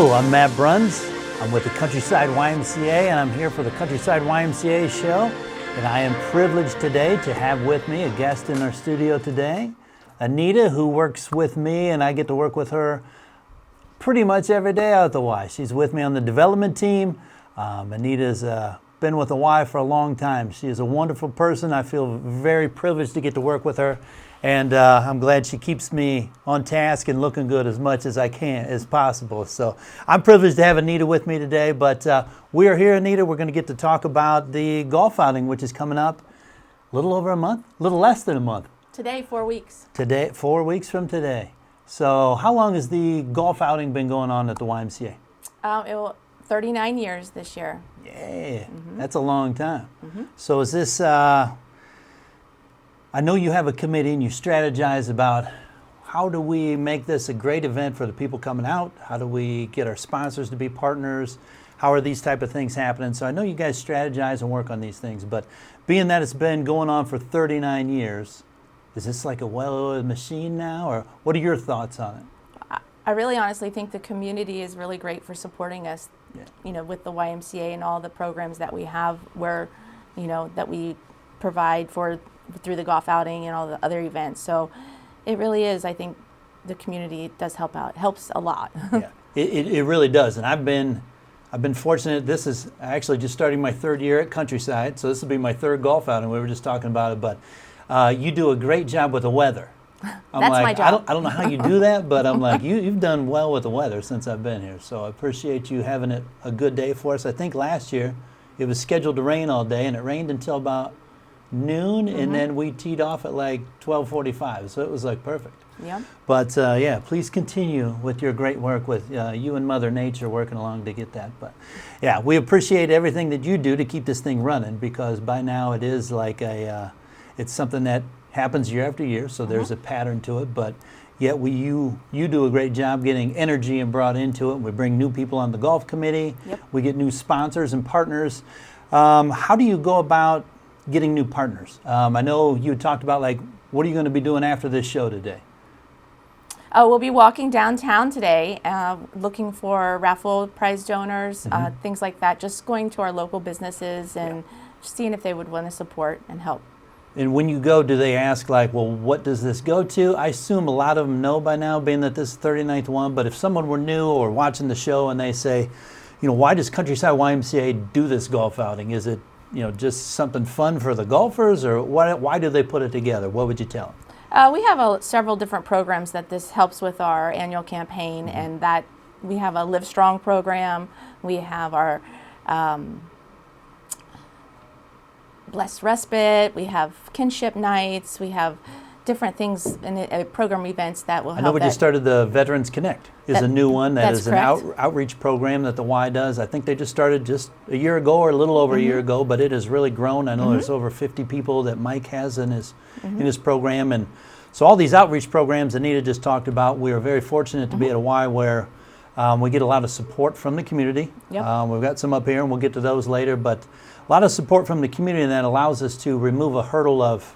Hello, I'm Matt Bruns. I'm with the Countryside YMCA, and I'm here for the Countryside YMCA show. And I am privileged today to have with me a guest in our studio today, Anita, who works with me, and I get to work with her pretty much every day out at the Y. She's with me on the development team. Anita's been with the Y for a long time. She is a wonderful person. I feel very privileged to get to work with her. And I'm glad she keeps me on task and looking good as much as I can, as possible. So I'm privileged to have Anita with me today. But we are here, Anita. We're going to get to talk about the golf outing, which is coming up a little over a month, a little less than a month. Today, 4 weeks. Today, 4 weeks from today. So how long has the golf outing been going on at the YMCA? 39 years this year. Yeah, that's a long time. Mm-hmm. So is this... I know you have a committee and you strategize about how do we make this a great event for the people coming out? How do we get our sponsors to be partners? How are these type of things happening? So I know you guys strategize and work on these things, but being that it's been going on for 39 years, is this like a well-oiled machine now, or what are your thoughts on it? I really honestly think the community is really great for supporting us, with the YMCA and all the programs that we have where, that we provide through the golf outing and all the other events. So it really is, I think the community does help out. It helps a lot. Yeah, it really does. And I've been fortunate. This is actually just starting my third year at Countryside, so this will be my third golf outing. We were just talking about it, but you do a great job with the weather. That's my job. I don't know how you do that, but I'm like, you've done well with the weather since I've been here. So I appreciate you having it a good day for us. I think last year it was scheduled to rain all day, and it rained until about noon, and then we teed off at like 12:45, so it was like perfect. Yeah. But please continue with your great work with you and Mother Nature working along to get that. But yeah, we appreciate everything that you do to keep this thing running, because by now it is like it's something that happens year after year, so there's a pattern to it. But yet you do a great job getting energy and brought into it. We bring new people on the golf committee. Yep. We get new sponsors and partners. How do you go about getting new partners? I know you talked about, like, what are you going to be doing after this show today? We'll be walking downtown today, looking for raffle prize donors, things like that, just going to our local businesses and seeing if they would want to support and help. And when you go, do they ask, like, well, what does this go to? I assume a lot of them know by now, being that this is the 39th one, but if someone were new or watching the show and they say, why does Countryside YMCA do this golf outing? Is it just something fun for the golfers, or why do they put it together? What would you tell them? We have several different programs that this helps with our annual campaign, and that we have a Live Strong program. We have our Blessed Respite. We have kinship nights. We have different things and program events that will help. I know we just started the Veterans Connect. Is a new one that is an outreach program that the Y does. I think they just started just a year ago or a little over a year ago, but it has really grown. I know there's over 50 people that Mike has in his program, and so all these outreach programs Anita just talked about, we are very fortunate to be at a Y where we get a lot of support from the community. Yep. We've got some up here, and we'll get to those later, but a lot of support from the community, and that allows us to remove a hurdle of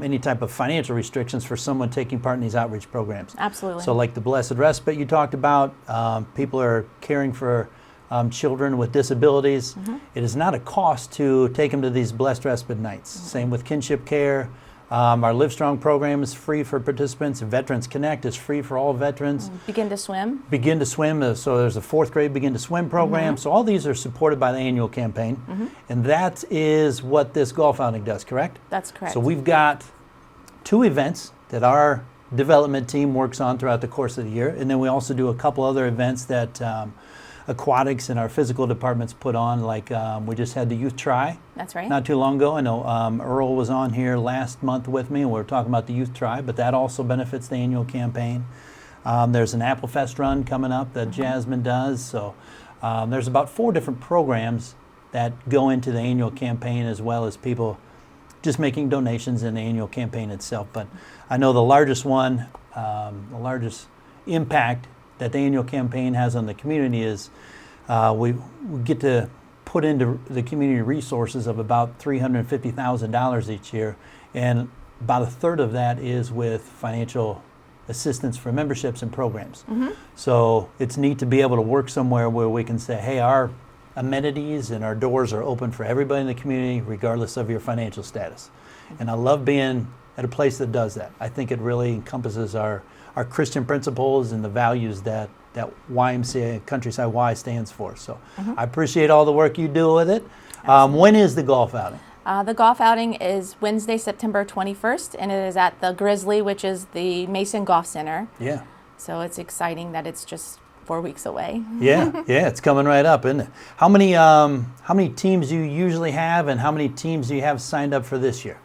any type of financial restrictions for someone taking part in these outreach programs. Absolutely. So like the Blessed Respite you talked about, people are caring for children with disabilities. It is not a cost to take them to these Blessed Respite nights. Same with kinship care. Our Live Strong program is free for participants. Veterans Connect is free for all veterans. Begin to Swim. Begin to Swim, so there's a 4th grade Begin to Swim program. So all these are supported by the annual campaign. And that is what this golf outing does, correct? That's correct. So we've got 2 events that our development team works on throughout the course of the year. And then we also do a couple other events that aquatics and our physical departments put on, like we just had the Youth Try. That's right. Not too long ago. I know Earl was on here last month with me, and we were talking about the Youth Try, but that also benefits the annual campaign. There's an Apple Fest run coming up that Jasmine does. So there's about 4 different programs that go into the annual campaign, as well as people just making donations in the annual campaign itself. But I know the largest one, the largest impact that the annual campaign has on the community is we get to put into the community resources of about $350,000 each year, and about a third of that is with financial assistance for memberships and programs. So it's neat to be able to work somewhere where we can say, hey, our amenities and our doors are open for everybody in the community regardless of your financial status. And I love being at a place that does that. I think it really encompasses our Christian principles and the values that YMCA, Countryside Y, stands for. So I appreciate all the work you do with it. When is the golf outing? The golf outing is Wednesday, September 21st, and it is at the Grizzly, which is the Mason Golf Center. Yeah. So it's exciting that it's just 4 weeks away. Yeah, it's coming right up, isn't it? How many teams do you usually have, and how many teams do you have signed up for this year?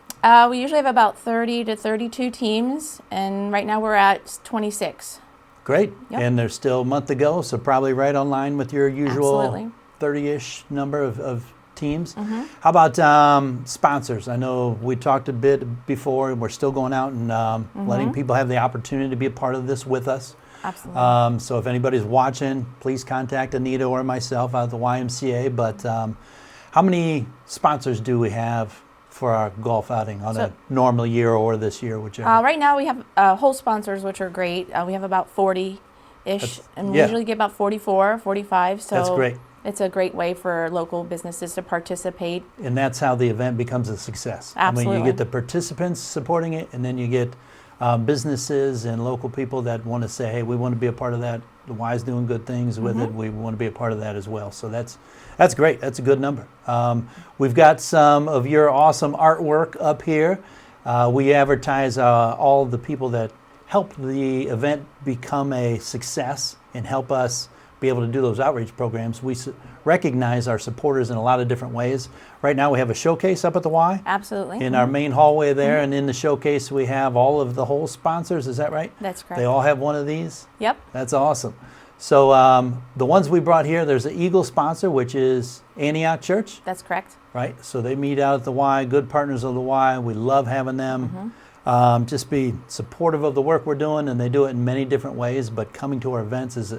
We usually have about 30 to 32 teams, and right now we're at 26. Great. Yep. And there's still a month to go, so probably right on line with your usual Absolutely. 30-ish number of teams. How about sponsors? I know we talked a bit before, and we're still going out and letting people have the opportunity to be a part of this with us. Absolutely. So if anybody's watching, please contact Anita or myself out of the YMCA. But how many sponsors do we have for our golf outing on a normal year or this year, whichever? Right now we have whole sponsors, which are great. We have about 40-ish, and we usually get about 44, 45. So that's great. It's a great way for local businesses to participate. And that's how the event becomes a success. Absolutely. I mean, you get the participants supporting it, and then you get businesses and local people that want to say, hey, we want to be a part of that. The Y's doing good things with it. We want to be a part of that as well. So that's great. That's a good number. We've got some of your awesome artwork up here. We advertise all the people that help the event become a success and help us be able to do those outreach programs. We recognize our supporters in a lot of different ways. Right now we have a showcase up at the Y. Absolutely. In our main hallway there, and in the showcase we have all of the whole sponsors. Is that right? That's correct. They all have one of these? Yep. That's awesome. So the ones we brought here, there's an Eagle sponsor, which is Antioch Church. That's correct. Right? So they meet out at the Y, good partners of the Y. We love having them. Just be supportive of the work we're doing, and they do it in many different ways, but coming to our events is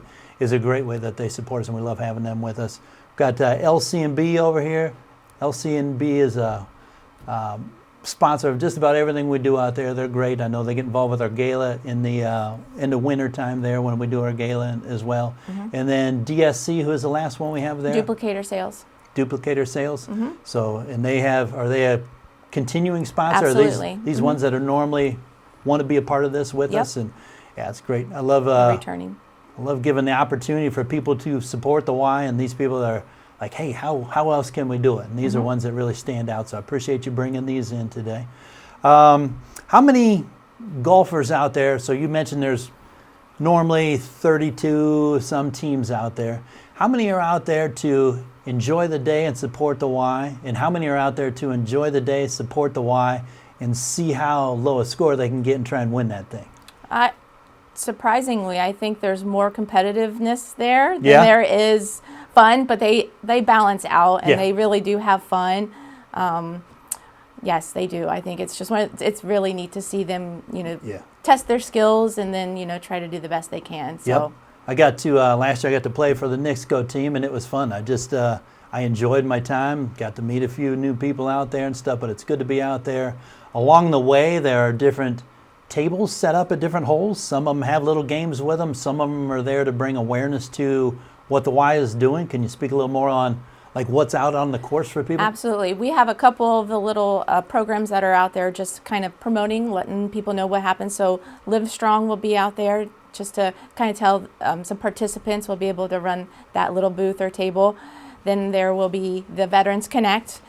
a great way that they support us, and we love having them with us. We've got LC&B over here. LC&B is a sponsor of just about everything we do out there. They're great. I know they get involved with our gala in the winter time there when we do our gala as well. And then DSC, who is the last one we have there? Duplicator Sales. Duplicator Sales. So, and are they a continuing sponsor? Absolutely. Are these ones that are normally want to be a part of this with us? And yeah, it's great. I love returning. I love giving the opportunity for people to support the Y, and these people are like, hey, how else can we do it? And these are ones that really stand out, so I appreciate you bringing these in today. How many golfers out there? So you mentioned there's normally 32 some teams out there. How many are out there to enjoy the day and support the Y? And how many are out there to enjoy the day, support the Y, and see how low a score they can get and try and win that thing? Surprisingly, I think there's more competitiveness there than there is fun, but they balance out, and they really do have fun. Yes, they do. I think it's just it's really neat to see them, test their skills and then, try to do the best they can. So I got to last year I got to play for the Knicks Go team, and it was fun. I enjoyed my time, got to meet a few new people out there and stuff, but it's good to be out there. Along the way, there are different tables set up at different holes. Some of them have little games with them. Some of them are there to bring awareness to what the Y is doing. Can you speak a little more on like what's out on the course for people? Absolutely. We have a couple of the little programs that are out there just kind of promoting, letting people know what happens. So Live Strong will be out there just to kind of tell some participants will be able to run that little booth or table. Then there will be the Veterans Connect.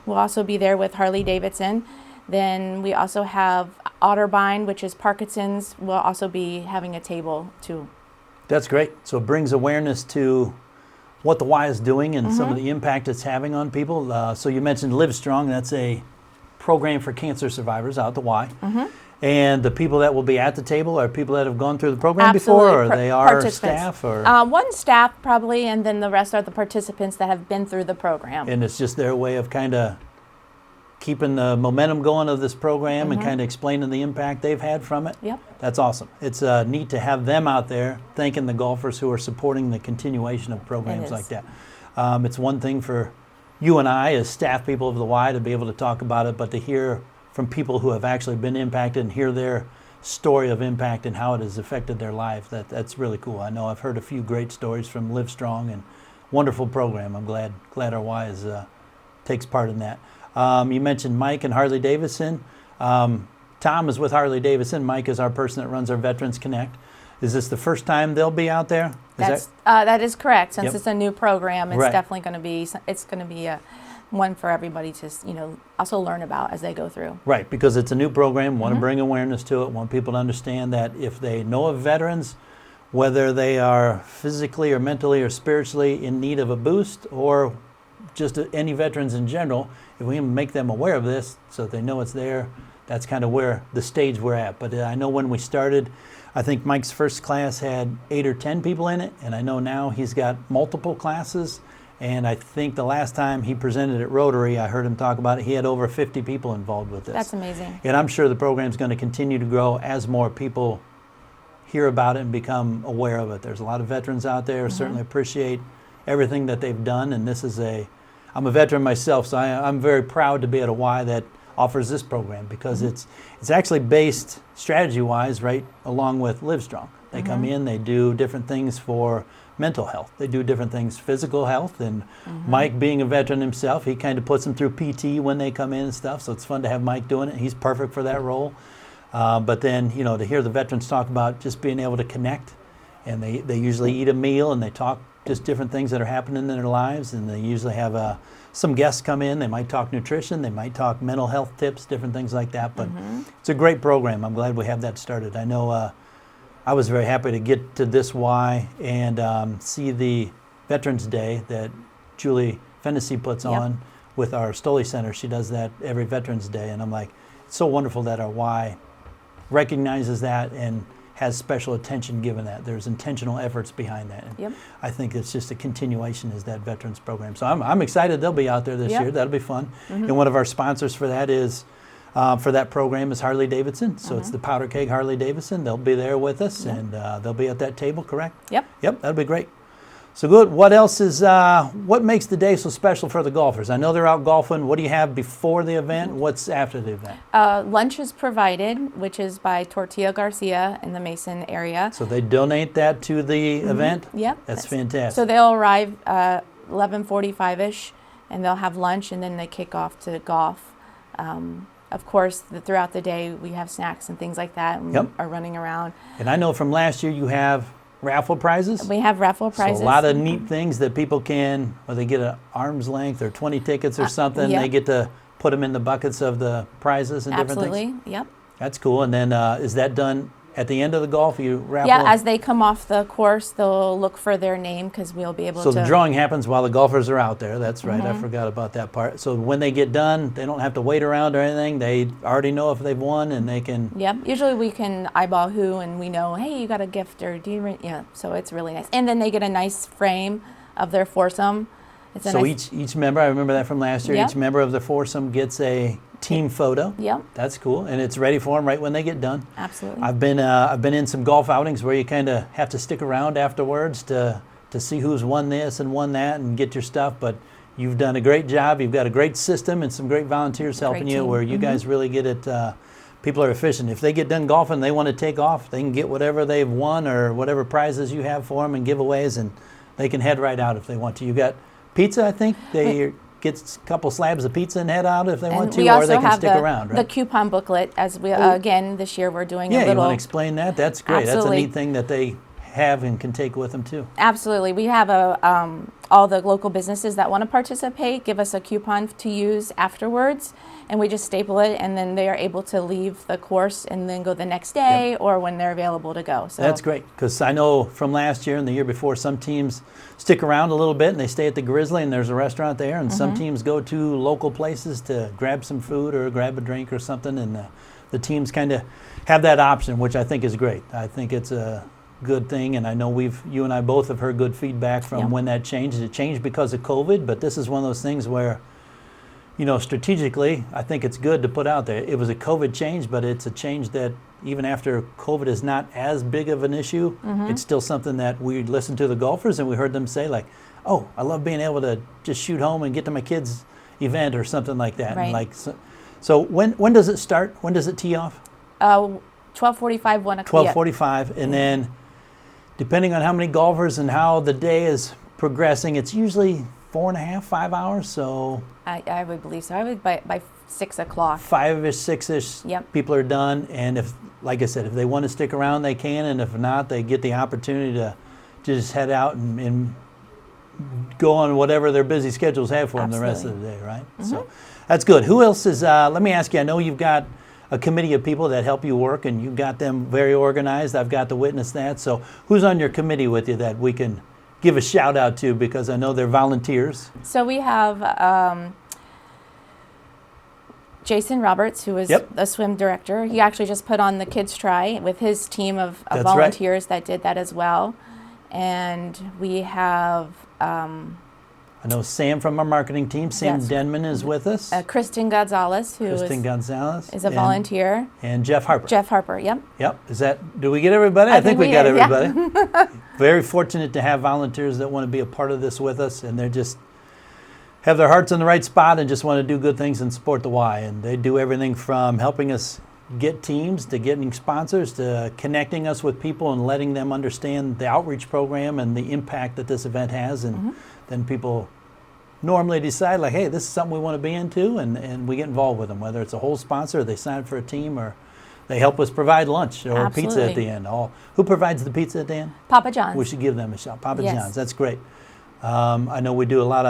We'll also be there with Harley Davidson. Then we also have Otterbein, which is Parkinson's. We'll also be having a table too. That's great. So it brings awareness to what the Y is doing and some of the impact it's having on people. So you mentioned Live Strong. That's a program for cancer survivors out at the Y. And the people that will be at the table are people that have gone through the program before, or they are staff? Or one staff probably, and then the rest are the participants that have been through the program. And it's just their way of kind of keeping the momentum going of this program and kind of explaining the impact they've had from it. Yep. That's awesome. It's neat to have them out there thanking the golfers who are supporting the continuation of programs like that. It's one thing for you and I as staff people of the Y to be able to talk about it, but to hear from people who have actually been impacted and hear their story of impact and how it has affected their life. That's really cool. I know I've heard a few great stories from Live Strong, and wonderful program. I'm glad our Y is takes part in that. You mentioned Mike and Harley Davidson. Tom is with Harley Davidson. Mike is our person that runs our Veterans Connect. Is this the first time they'll be out there? That is correct. Since Yep. it's a new program, it's Right. definitely going to be a one for everybody to also learn about as they go through. Right, because it's a new program. Want to bring awareness to it. Want people to understand that if they know of veterans, whether they are physically or mentally or spiritually in need of a boost, or just any veterans in general, if we can make them aware of this so that they know it's there, that's kind of where the stage we're at. But I know when we started, I think Mike's first class had 8 or 10 people in it, and I know now he's got multiple classes. And I think the last time he presented at Rotary, I heard him talk about it, he had over 50 people involved with this. That's amazing. And I'm sure the program's going to continue to grow as more people hear about it and become aware of it. There's a lot of veterans out there, certainly appreciate everything that they've done. And this is I'm a veteran myself, so I'm very proud to be at a Y that offers this program, because it's actually based strategy-wise right along with Live Strong. They come in, they do different things for mental health. They do different things, physical health, and Mike, being a veteran himself, he kind of puts them through PT when they come in and stuff, so it's fun to have Mike doing it. He's perfect for that role. But then, to hear the veterans talk about just being able to connect, and they usually eat a meal and they talk just different things that are happening in their lives, and they usually have some guests come in. They might talk nutrition, they might talk mental health tips, different things like that, but it's a great program. I'm glad we have that started. I know I was very happy to get to this Y and see the Veterans Day that Julie Fennessy puts on with our Stoley Center. She does that every Veterans Day, and I'm like, it's so wonderful that our Y recognizes that and has special attention given that. There's intentional efforts behind that. And I think it's just a continuation is that Veterans program. So I'm excited they'll be out there this year. That'll be fun. And one of our sponsors for that is for that program is Harley Davidson. So it's the Powder Keg Harley Davidson. They'll be there with us, and they'll be at that table, correct? Yep. That'll be great. So good. What else is, what makes the day so special for the golfers? I know they're out golfing. What do you have before the event? What's after the event? Lunch is provided, which is by Tortilla Garcia in the Mason area. So they donate that to the event? Yep. That's fantastic. So they'll arrive 11:45-ish, and they'll have lunch, and then they kick off to golf. Of course, throughout the day, we have snacks and things like that, and are running around. And I know from last year you have raffle prizes? We have raffle prizes. So a lot of neat things that people can, or they get an arm's length or 20 tickets or something. They get to put them in the buckets of the prizes and different things? Absolutely, yep. That's cool. And then is that done at the end of the golf? You raffle? Yeah, as they come off the course, they'll look for their name because we'll be able to. So the drawing happens while the golfers are out there. That's right. I forgot about that part. So when they get done, they don't have to wait around or anything. They already know if they've won, and they can. Yep. Usually we can eyeball who, and we know, hey, you got a gift, or do you? So it's really nice. And then they get a nice frame of their foursome. It's a so nice, each member, I remember that from last year. Each member of the foursome gets a team photo. Yep. That's cool, and it's ready for them right when they get done. Absolutely. I've been in some golf outings where you kind of have to stick around afterwards to see who's won this and won that and get your stuff. But you've done a great job. You've got a great system and some great volunteers helping you, where you guys really get it. People are efficient. If they get done golfing, they want to take off. They can get whatever they've won or whatever prizes you have for them and giveaways, and they can head right out if they want to. You got pizza, I think. They get a couple slabs of pizza and head out if they want to, or they can stick around, right? The coupon booklet, as we again this year we're doing a little. Yeah, you want to explain that? That's great. Absolutely. That's a neat thing that they have and can take with them too. Absolutely. We have all the local businesses that want to participate give us a coupon to use afterwards, and we just staple it, and then they are able to leave the course and then go the next day or when they're available to go. So that's great, because I know from last year and the year before, some teams stick around a little bit and they stay at the Grizzly and there's a restaurant there, and some teams go to local places to grab some food or grab a drink or something, and the teams kind of have that option, which I think is great. I think it's a good thing, and I know you and I both have heard good feedback from when that changed. It changed because of COVID, but this is one of those things where, strategically, I think it's good to put out there. It was a COVID change, but it's a change that even after COVID is not as big of an issue, it's still something that we listened to the golfers and we heard them say, like, oh, I love being able to just shoot home and get to my kids' event or something like that. Right. And so when does it start? When does it tee off? 12:45, 1 o'clock. 12:45, and then depending on how many golfers and how the day is progressing, it's usually 4.5, 5 hours. So I would believe so. I would by 6 o'clock. 5-ish, 6-ish, Yep. people are done. And if, like I said, if they want to stick around, they can. And if not, they get the opportunity to just head out and go on whatever their busy schedules have for them the rest of the day, right? So that's good. Who else is, let me ask you, I know you've got a committee of people that help you work, and you've got them very organized. I've got to witness that. So who's on your committee with you that we can give a shout out to, because I know they're volunteers? So we have Jason Roberts, who is the swim director. He actually just put on the kids try with his team of volunteers that did that as well. And we have I know Sam from our marketing team. Sam Denman is with us. Kristen Gonzalez, who is a volunteer. And Jeff Harper. Jeff Harper, yep. Do we get everybody? I think we got everybody. Yeah. Very fortunate to have volunteers that want to be a part of this with us, and they're just have their hearts in the right spot and just want to do good things and support the Y. And they do everything from helping us get teams to getting sponsors to connecting us with people and letting them understand the outreach program and the impact that this event has. And then people normally decide, like, hey, this is something we want to be into, and we get involved with them, whether it's a whole sponsor, or they sign up for a team, or they help us provide lunch or pizza at the end. Who provides the pizza at the end? Papa John's. We should give them a shout. Papa John's, that's great. I know we do a lot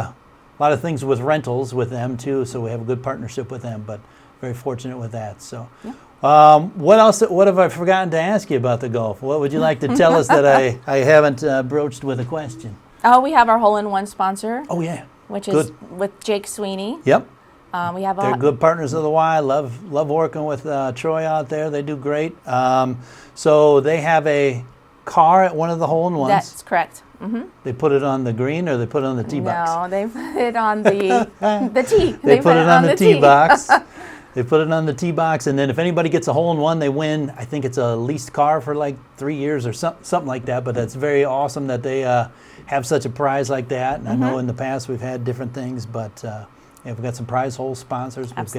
of things with rentals with them too, so we have a good partnership with them, but very fortunate with that. So what else? What have I forgotten to ask you about the golf? What would you like to tell us that I haven't broached with a question? Oh, we have our hole-in-one sponsor. Oh, yeah. Which is with Jake Sweeney. Yep. We have They're good partners of the Y. Love working with Troy out there. They do great. So they have a car at one of the hole-in-ones. That's correct. They put it on the green, or they put it on the tee box? No, they put it on the tee. They put it on the tee box. They put it on the tee box, and then if anybody gets a hole-in-one, they win. I think it's a leased car for like 3 years or something like that, but that's very awesome that they have such a prize like that. And I know in the past we've had different things, but we've got some prize hole sponsors. We've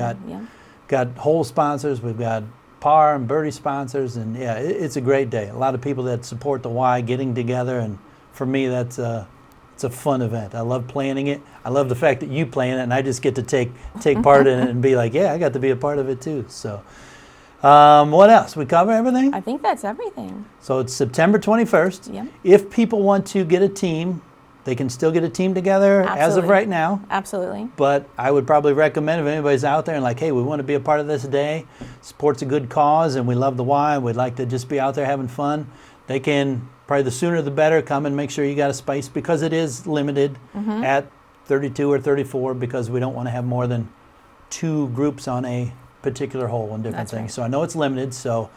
got hole sponsors. We've got par and birdie sponsors, and it's a great day. A lot of people that support the Y getting together, and for me, it's a fun event. I love planning it. I love the fact that you plan it, and I just get to take part in it and be like, I got to be a part of it too. So, what else? We cover everything? I think that's everything. So it's September 21st. Yep. If people want to get a team, they can still get a team together as of right now. Absolutely. But I would probably recommend, if anybody's out there and like, hey, we want to be a part of this day, supports a good cause, and we love the Y, and we'd like to just be out there having fun, they can, probably the sooner the better, come and make sure you got a space, because it is limited at 32 or 34, because we don't want to have more than 2 groups on a particular hole and different things. Right. So I know it's limited, so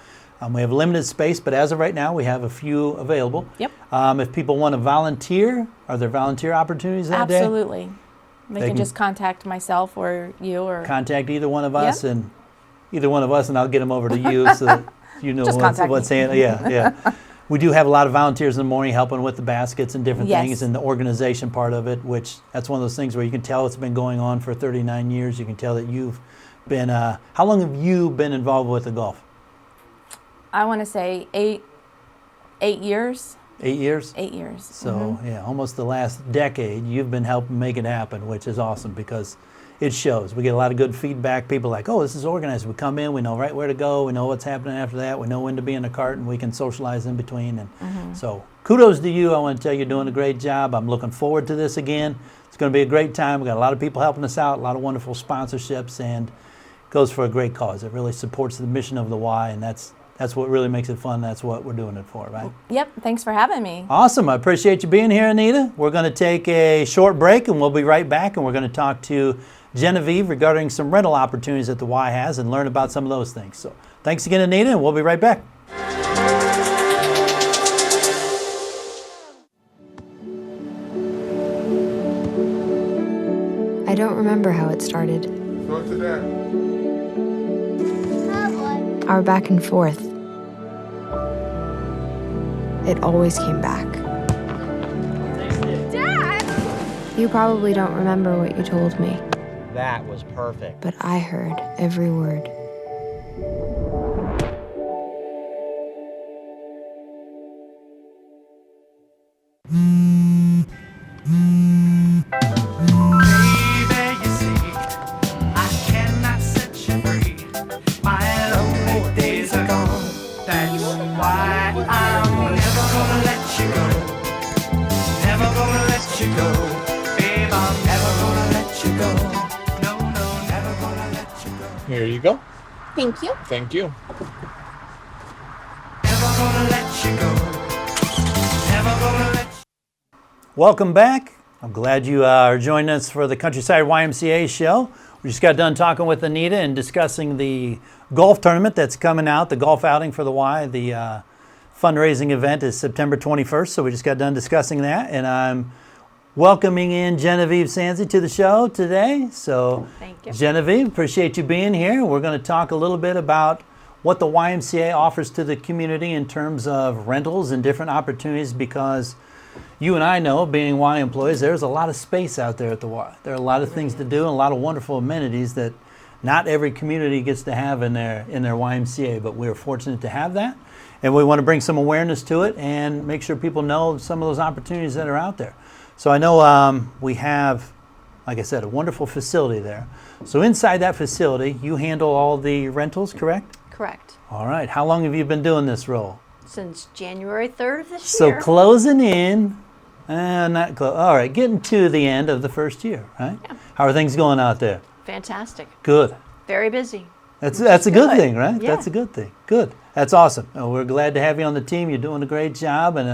we have limited space, but as of right now, we have a few available. Yep. If people want to volunteer, are there volunteer opportunities that day? Absolutely. They can just contact myself or you, or contact either one of us, and I'll get them over to you so that you know what's happening. Yeah. We do have a lot of volunteers in the morning helping with the baskets and different things, and the organization part of it, which that's one of those things where you can tell it's been going on for 39 years. You can tell that you've been, how long have you been involved with the golf? I want to say 8 years. 8 years? 8 years. So, almost the last decade, you've been helping make it happen, which is awesome, because it shows. We get a lot of good feedback. People are like, oh, this is organized. We come in, we know right where to go, we know what's happening after that, we know when to be in the cart, and we can socialize in between. And so kudos to you. I want to tell you, you're doing a great job. I'm looking forward to this again. It's going to be a great time. We've got a lot of people helping us out, a lot of wonderful sponsorships, and it goes for a great cause. It really supports the mission of the Y, and that's what really makes it fun. That's what we're doing it for, right? Yep. Thanks for having me. Awesome. I appreciate you being here, Anita. We're going to take a short break, and we'll be right back, and we're going to talk to Genevieve regarding some rental opportunities that the Y has and learn about some of those things. So thanks again, Anita, and we'll be right back. I don't remember how it started. Go to that. Our back and forth. It always came back. Dad! You probably don't remember what you told me. That was perfect. But I heard every word. Here you go. Thank you. Thank you. Welcome back. I'm glad you are joining us for the Countryside YMCA show. We just got done talking with Anita and discussing the golf tournament that's coming out, the golf outing for the Y. The fundraising event is September 21st, so we just got done discussing that. And I'm welcoming in Genevieve Sanzi to the show today. So, Thank you. Genevieve, appreciate you being here. We're going to talk a little bit about what the YMCA offers to the community in terms of rentals and different opportunities, because you and I know, being Y employees, there's a lot of space out there at the Y. There are a lot of things to do and a lot of wonderful amenities that not every community gets to have in their YMCA, but we're fortunate to have that. And we want to bring some awareness to it and make sure people know some of those opportunities that are out there. So I know we have, like I said, a wonderful facility there. So inside that facility, you handle all the rentals, correct? Correct. All right. How long have you been doing this role? Since January 3rd of this So year. closing in, not close. All right, getting to the end of the first year, right? Yeah. How are things going out there? Fantastic. Good. Very busy. That's is a good good. thing, right? Yeah. That's a good thing. Good. That's awesome. We're glad to have you on the team. You're doing a great job, and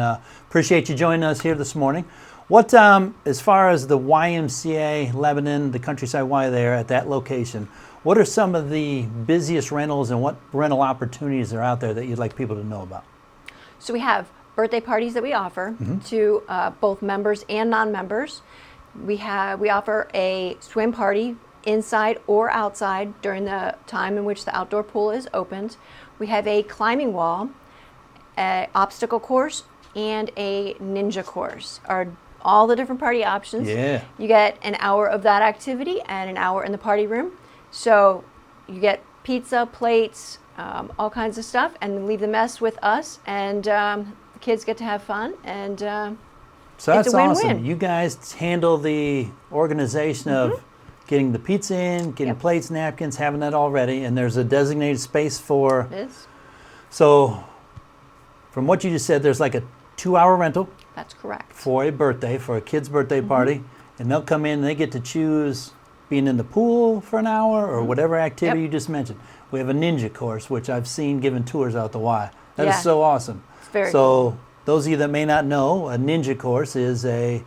appreciate you joining us here this morning. What, as far as the YMCA Lebanon, the Countryside Y there at that location, what are some of the busiest rentals and what rental opportunities are out there that you'd like people to know about? So we have birthday parties that we offer to both members and non-members. We offer a swim party inside or outside during the time in which the outdoor pool is opened. We have a climbing wall, an obstacle course, and a ninja course. Are all the different party options. Yeah. You get an hour of that activity and an hour in the party room. So you get pizza, plates, all kinds of stuff, and leave the mess with us, and the kids get to have fun, and So it's that's a win-win. awesome. You guys handle the organization of getting the pizza in, getting Yep. plates, napkins, having that all ready, and there's a designated space for. It is. So, from what you just said, there's like a 2-hour rental That's correct. for a birthday, for a kid's birthday party, and they'll come in and they get to choose being in the pool for an hour or whatever activity Yep. you just mentioned. We have a ninja course, which I've seen giving tours out the Y. That is Yeah. so awesome. It's very So those of you that may not know, a ninja course is a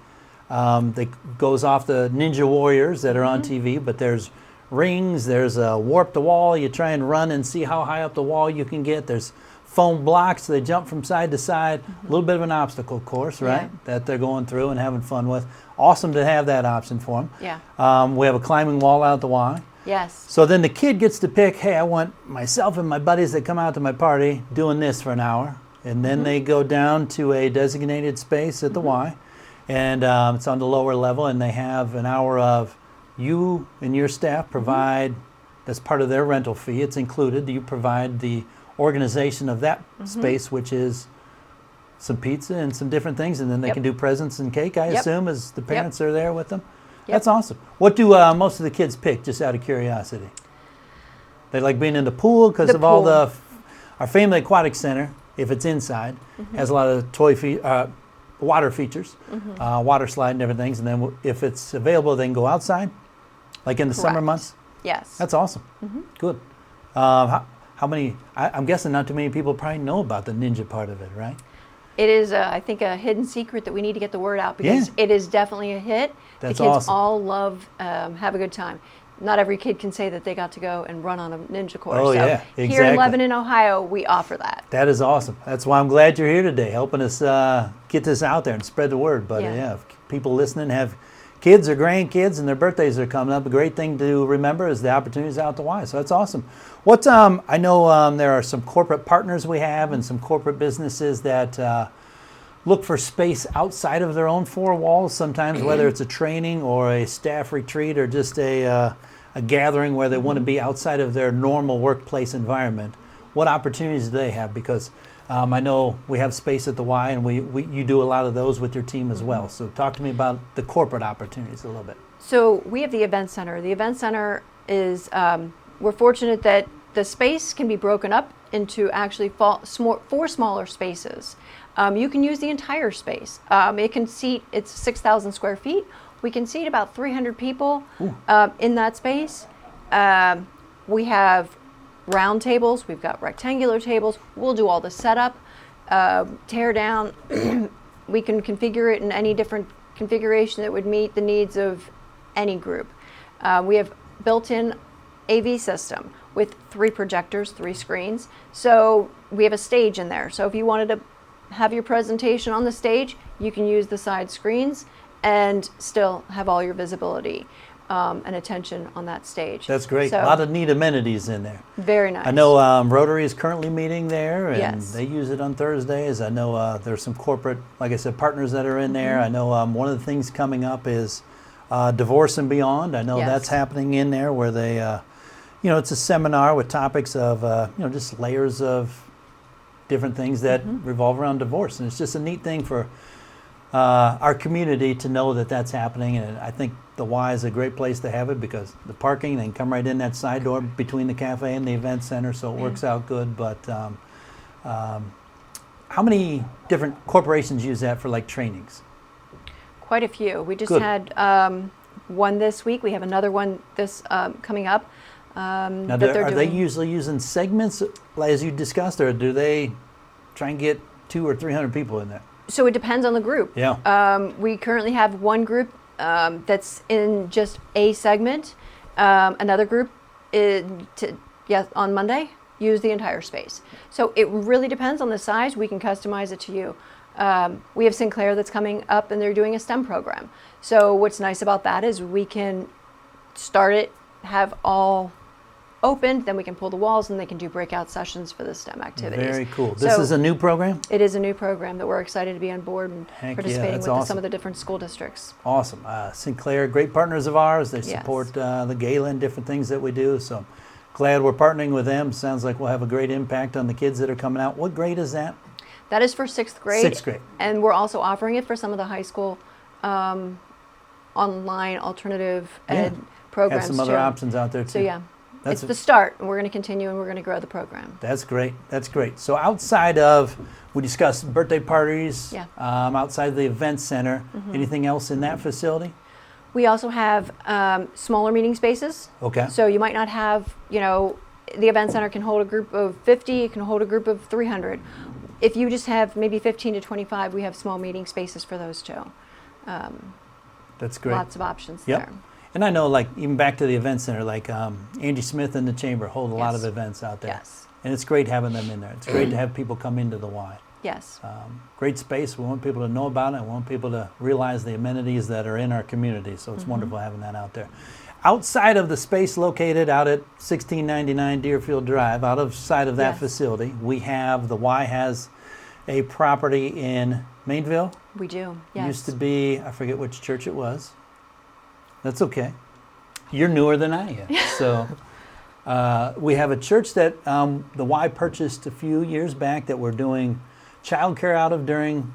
that goes off the Ninja Warriors that are on TV, but there's rings, there's a warp the wall, you try and run and see how high up the wall you can get. There's foam blocks, so they jump from side to side. A little bit of an obstacle course, right? Yeah. That they're going through and having fun with. Awesome to have that option for them. Yeah. We have a climbing wall out the Y. Yes. So then the kid gets to pick, hey, I want myself and my buddies that come out to my party doing this for an hour. And then they go down to a designated space at the Y. And it's on the lower level, and they have an hour of you and your staff provide, that's part of their rental fee, it's included. You provide the organization of that space, which is some pizza and some different things, and then they Yep. can do presents and cake, I Yep. assume, as the parents are there with them. Yep. That's awesome. What do most of the kids pick, just out of curiosity? They like being in the pool because The of all pool. our Family Aquatic Center, if it's inside, has a lot of water features, water slide and different things. And then if it's available, they can go outside, like in the summer Correct. months. Yes. That's awesome. Good. How many, I'm guessing not too many people probably know about the ninja part of it, right? It is, I think, a hidden secret that we need to get the word out, because Yeah. it is definitely a hit. That's the kids awesome. all love, have a good time. Not every kid can say that they got to go and run on a ninja course. Oh, so yeah, Here exactly. in Lebanon, Ohio, we offer that. That is awesome. That's why I'm glad you're here today, helping us get this out there and spread the word. But Yeah. if people listening have kids or grandkids and their birthdays are coming up, a great thing to remember is the opportunities out to Y. So that's awesome. What I know there are some corporate partners we have and some corporate businesses that look for space outside of their own four walls sometimes, whether it's a training or a staff retreat or just a gathering where they want to be outside of their normal workplace environment. What opportunities do they have? Because I know we have space at the Y, and you do a lot of those with your team as well. So talk to me about the corporate opportunities a little bit. So we have the event center. The event center is, we're fortunate that the space can be broken up into actually four smaller spaces. You can use the entire space. It can seat, it's 6,000 square feet. We can seat about 300 people in that space. we have round tables, we've got rectangular tables. We'll do all the setup, tear down. We can configure it in any different configuration that would meet the needs of any group. We have built-in AV system with 3 projectors, 3 screens. So we have a stage in there. So if you wanted to have your presentation on the stage, you can use the side screens and still have all your visibility and attention on that stage. That's great. So, A lot of neat amenities in there. very nice. I know Rotary is currently meeting there, and Yes. they use it on Thursdays. I know there's some corporate, like I said, partners that are in there. Mm-hmm. I know one of the things coming up is Divorce and Beyond. I know Yes. that's happening in there where they, it's a seminar with topics of, just layers of different things that Mm-hmm. revolve around divorce. And it's just a neat thing for our community to know that that's happening. And I think the Y is a great place to have it because the parking, they can come right in that side door between the cafe and the event center, so it works out good. But how many different corporations use that for like trainings? Quite a few. We just Good. had one this week. We have another one this coming up. Now, that they're are they doing. usually using segments, as you discussed, or do they try and get 200 or 300 people in there? So it depends on the group. Yeah. We currently have one group that's in just a segment. Another group on Monday use the entire space. So it really depends on the size. We can customize it to you. We have Sinclair that's coming up, and they're doing a STEM program. So what's nice about that is we can start it, have all opened, then we can pull the walls, and they can do breakout sessions for the STEM activities. Very cool. This So is a new program? it is a new program that we're excited to be on board and Heck yeah, participating that's with awesome. some of the different school districts. Awesome. Sinclair, great partners of ours. They Yes. support the gala and different things that we do. So glad we're partnering with them. Sounds like we'll have a great impact on the kids that are coming out. What grade is that? That is for 6th grade. 6th grade. And we're also offering it for some of the high school online alternative ed programs Have some other too. options out there too. So yeah, That's it's the start, and we're going to continue, and we're going to grow the program. That's great. That's great. So outside of, we discussed birthday parties, Yeah. outside of the event center, anything else in that facility? We also have smaller meeting spaces. Okay. So you might not have, the event center can hold a group of 50, it can hold a group of 300. If you just have maybe 15 to 25, we have small meeting spaces for those too. That's great. Lots of options Yep. there. And I know, like, even back to the event center, like Angie Smith and the Chamber hold a lot of Yes. events out there. Yes. And it's great having them in there. It's great to have people come into the Y. Yes. Great space. We want people to know about it. We want people to realize the amenities that are in our community. So it's wonderful having that out there. Outside of the space located out at 1699 Deerfield Drive, outside of that Yes. facility, we have, the Y has a property in Mainville. We do. Yes. Used to be, I forget which church it was. That's okay. You're newer than I am. So we have a church that the Y purchased a few years back that we're doing childcare out of during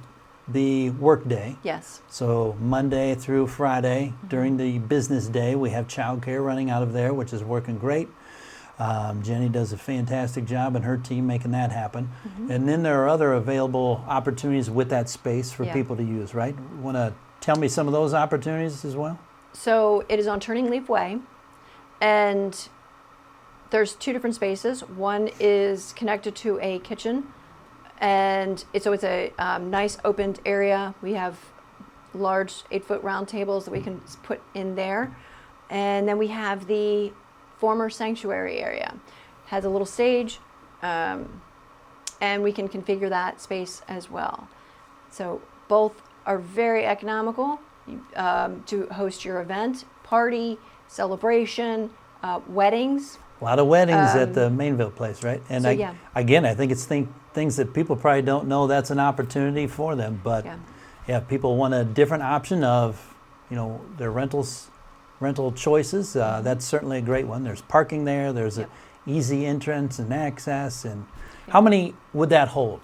the workday. Yes. So Monday through Friday during the business day, we have childcare running out of there, which is working great. Jenny does a fantastic job and her team making that happen. And then there are other available opportunities with that space for Yeah. people to use, right? Want to tell me some of those opportunities as well? So it is on Turning Leaf Way, and there's 2 different spaces. One is connected to a kitchen, and it's a nice opened area. We have large 8-foot round tables that we can put in there, and then we have the former sanctuary area. Has a little stage, and we can configure that space as well. So both are very economical to host your event, party, celebration, weddings. A lot of weddings at the Mainville place, right? And so, yeah. again, I think it's things that people probably don't know that's an opportunity for them. But Yeah. yeah, people want a different option of, their rental choices. That's certainly a great one. There's parking there. There's Yep. an easy entrance and access. And how many would that hold?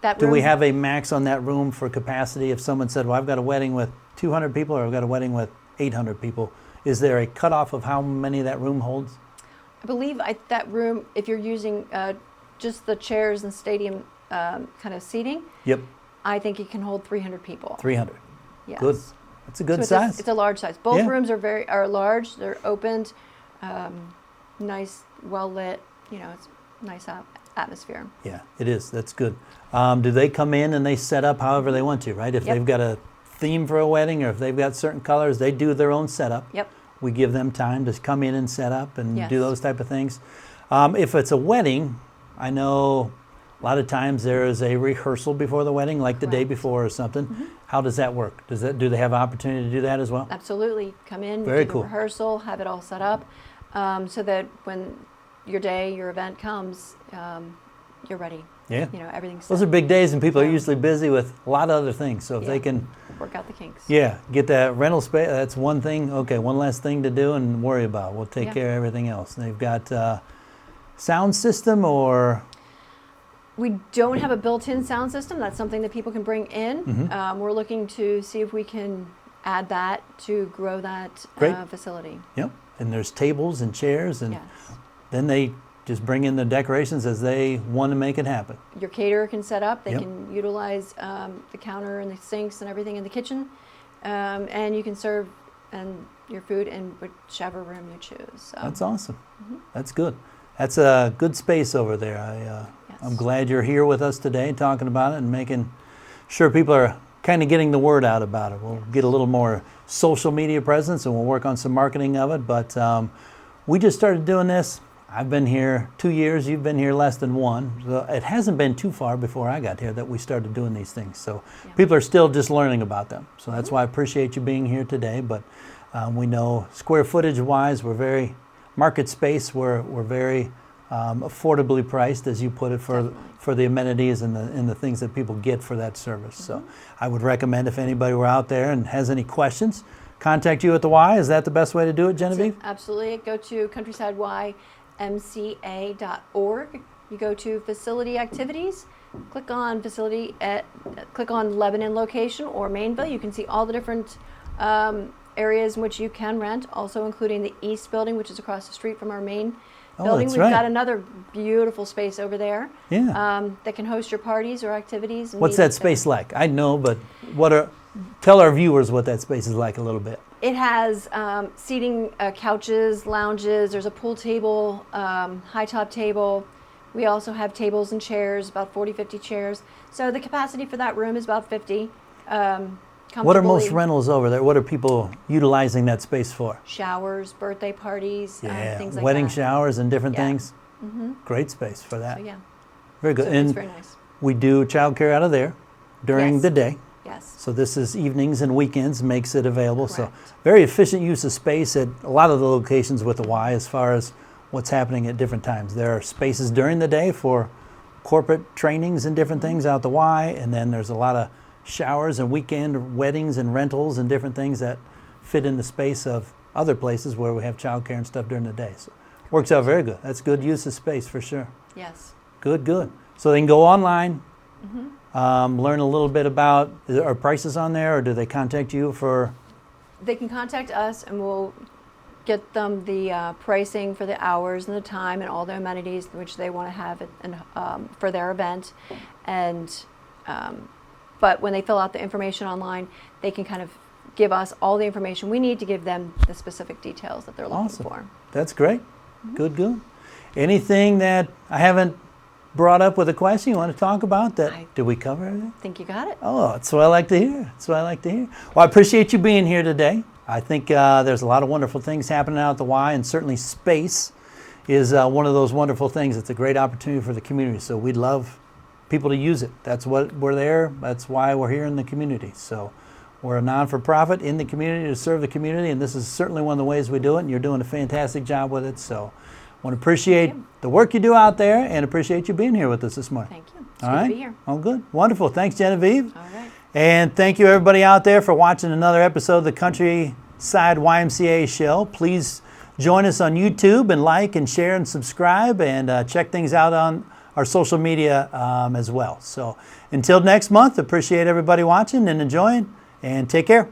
That Do we room- have a max on that room for capacity? If someone said, well, I've got a wedding with 200 people or I've got a wedding with 800 people, is there a cutoff of how many that room holds? I believe that room, if you're using just the chairs and stadium kind of seating, Yep, I think it can hold 300 people. 300. Yes. Good. That's a good So size. it's a large size. Both Yeah. rooms are large. They're opened. nice, well lit. It's nice atmosphere. Yeah, it is. That's good. Do they come in and they set up however they want to, right? If Yep. they've got a theme for a wedding or if they've got certain colors, they do their own setup. Yep. We give them time to come in and set up and Yes. do those type of things. If it's a wedding, I know a lot of times there is a rehearsal before the wedding, like the day Correct. before or something. How does that work? Do they have opportunity to do that as well? Absolutely. Come in, Very do cool. the rehearsal, have it all set up, so that when your event comes, you're ready. Yeah. Everything's Those set. are big days and people are Yeah. usually busy with a lot of other things. So if they Yeah. can, Work out the kinks. yeah, get that rental space, that's one thing. Okay, one less thing to do and worry about. We'll take Yeah. care of everything else. They've got sound system or... We don't have a built-in sound system. That's something that people can bring in. Mm-hmm. We're looking to see if we can add that to grow that Great. facility. Yep. And there's tables and chairs and Yes. then they just bring in the decorations as they want to make it happen. Your caterer can set up. They Yep. can utilize the counter and the sinks and everything in the kitchen, and you can serve your food in whichever room you choose. So. That's awesome. That's good. That's a good space over there. I'm Yes. glad you're here with us today talking about it and making sure people are kind of getting the word out about it. We'll get a little more social media presence and we'll work on some marketing of it. But we just started doing this. I've been here 2 years. You've been here less than one. So it hasn't been too far before I got here that we started doing these things. So Yeah. people are still just learning about them. So that's why I appreciate you being here today. But we know square footage wise, we're very market space. We're very affordably priced, as you put it, for the amenities and the things that people get for that service. So I would recommend if anybody were out there and has any questions, contact you at the Y. Is that the best way to do it, Genevieve? Absolutely. Go to countrysideymca.org. You go to facility activities, click on click on Lebanon location or Mainville. You can see all the different areas in which you can rent, also including the East Building, which is across the street from our main building. That's We've right. got another beautiful space over there Yeah. that can host your parties or activities. and What's meet that there. space like? I know, but tell our viewers what that space is like a little bit. It has seating, couches, lounges. There's a pool table, high top table. We also have tables and chairs, about 40, 50 chairs. So the capacity for that room is about 50. What are most Comfortably. rentals over there? What are people utilizing that space for? Showers, birthday parties, Yeah, things like wedding that. showers and different Yeah. things. Great space for that. So yeah, Very good. so And it's very nice. we do childcare out of there during Yes. the day. Yes. So this is evenings and weekends makes it available. So Correct. very efficient use of space at a lot of the locations with the Y as far as what's happening at different times. There are spaces during the day for corporate trainings and different things out the Y, and then there's a lot of showers and weekend weddings and rentals and different things that fit in the space of other places where we have childcare and stuff during the day. So works out very good. That's good use of space for sure. Yes. Good, good. So they can go online, learn a little bit about, are prices on there or do they contact you for? They can contact us and we'll get them the pricing for the hours and the time and all the amenities which they want to have for their event. And but when they fill out the information online, they can kind of give us all the information we need to give them the specific details that they're looking Awesome. for. That's great. Good, good. Anything that I haven't brought up with a question you want to talk about? Did we cover everything? I think you got it. Oh, that's what I like to hear. That's what I like to hear. Well, I appreciate you being here today. I think there's a lot of wonderful things happening out at the Y, and certainly space is one of those wonderful things. It's a great opportunity for the community, so we'd love people to use it. That's what we're there. That's why we're here in the community. So we're a non-for-profit in the community to serve the community, and this is certainly one of the ways we do it, and you're doing a fantastic job with it. So I want to appreciate the work you do out there and appreciate you being here with us this morning. Thank you. It's All good right? to be here. Oh, good. Wonderful. Thanks, Genevieve. All right. And thank you, everybody out there, for watching another episode of the Countryside YMCA show. Please join us on YouTube and like and share and subscribe and check things out on our social media as well. So until next month, appreciate everybody watching and enjoying, and take care.